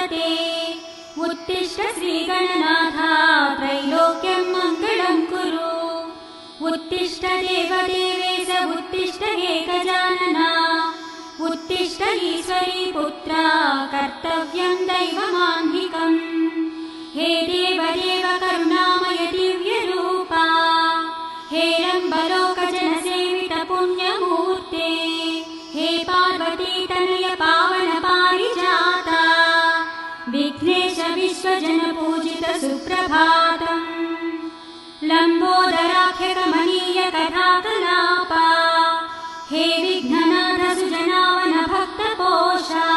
पार्वते उत्तिष्ठ श्रीगणनाथ त्रैलोक्यं मङ्गलं कुरु उत्तिष्ठ देवदेवेश उत्तिष्ठ एकजानना उत्तिष्ठ ईश्वरी पुत्रा कर्तव्यं दैवमाह्निकम् हे देवदेव करुणामय दिव्यरूपा हे रम्बलोकजनसेवित पुण्यमूर्ते हे पार्वती तनय पावन पारिजाता विघ्नेश विश्वजन पूजित सुप्रभातम् लम्बोदराख्य कमनीय कथाकलापा हे विघ्ननाथ सुजनावन भक्तपोषा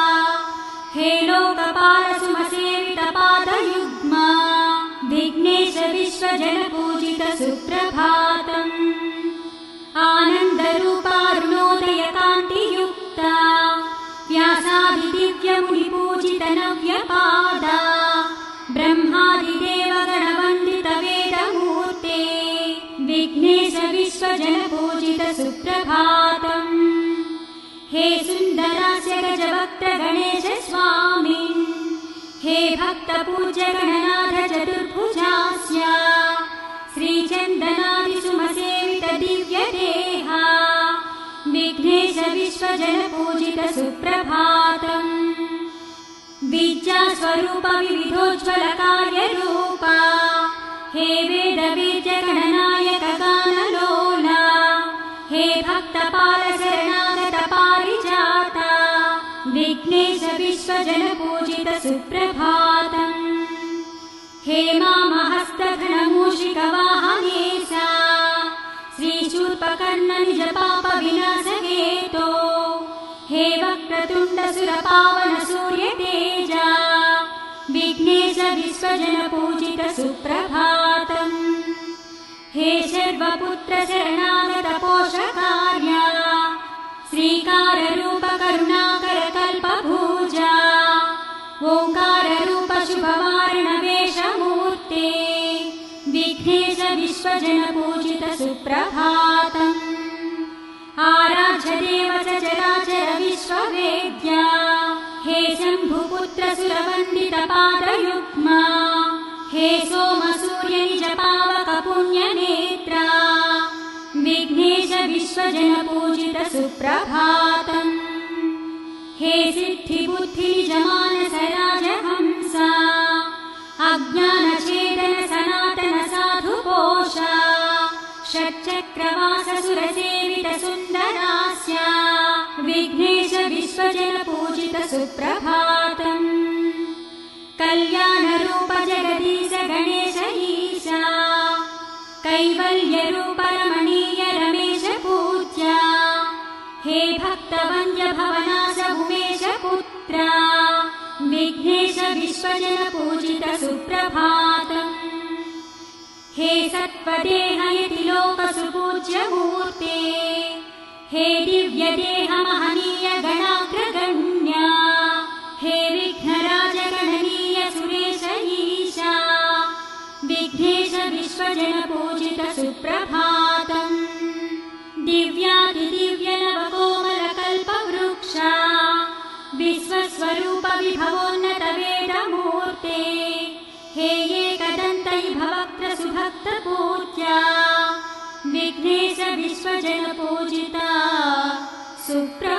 हे लोकपाल सुमसेवित पादयुग्मा विघ्नेश विश्वजन पूजित सुप्रभातम् आनन्दरूपारुणोदय कान्तियुक्ता व्यासादिदिव्यमुनिपूजित नव्यपादा ब्रह्मादिदेव गणवन्दित वेदमूर्ते विघ्नेश विश्वजन पूजित सुप्रभातम् हे सुन्दरास्य गजवक्त्र गणेश स्वामिन् हे भक्तपूज्य गणनाथ चतुर्भुजास्य श्रीचन्दनादिसुमसेवित दिव्यदेहा विघ्नेश विश्वजन पूजित सुप्रभातम् विद्यास्वरूप विविधोज्ज्वल कार्यरूपा हे वेदवेद्य गणनायक गानलोला हे भक्तपाल शरणागत पारिजाता विघ्नेश विश्वजन पूजित सुप्रभातम् हे मामहस्तघनमूषिकवाहनेशा श्रीशूर्पकर्ण निज पाप विनाशहेतो हे वक्रतुण्ड सुरपावन सूर्य तेजा विघ्नेश विश्वजन पूजित सुप्रभातम् हे शर्वपुत्र शरणागत पोषकार्या श्रीकार रूप करुणाकर कल्पभूजा ओंकार रूप शुभवारण वेशमूर्ते विघ्नेश विश्वजन पूजित सुप्रभातम् आराध्य देव चराचर विश्ववेद्या हे शम्भुपुत्र सुरवन्दित पादयुग्मा हे सोमसूर्य निज पावक पुण्यनेत्रा विघ्नेश विश्वजन पूजित सुप्रभातम् हे सिद्धिबुद्धि निज मानस राजहंसा अज्ञानछेदन सनातन साधुपोषा षट्चक्रवास सुरसेवित सुन्दरास्य विघ्नेश विश्वजन पूजित सुप्रभातम् कल्याणरूप जगदीश गणेश ईशा कैवल्यरूप रमणीय रमेश पूज्या हे भक्तवन्द्य भवनाश उमेश पुत्रा विघ्नेश विश्वजन पूजित सुप्रभातम् हे सत्त्वदेहयति लोकसुपूज्य मूर्ते हे दिव्यदेह महनीय गणाग्रगण्या हे विघ्नराज गणनीय सुरेश ईशा विघ्नेश विश्वजन पूजित सुप्रभातम् दिव्यातिदिव्य नवकोमल कल्पवृक्षा विश्वस्वरूप विभवोन्नत वेदमूर्ते हे एकदन्तै भवक्त्र सुभक्त पूज्या विघ्नेश विश्वजन पूजिता सुप्र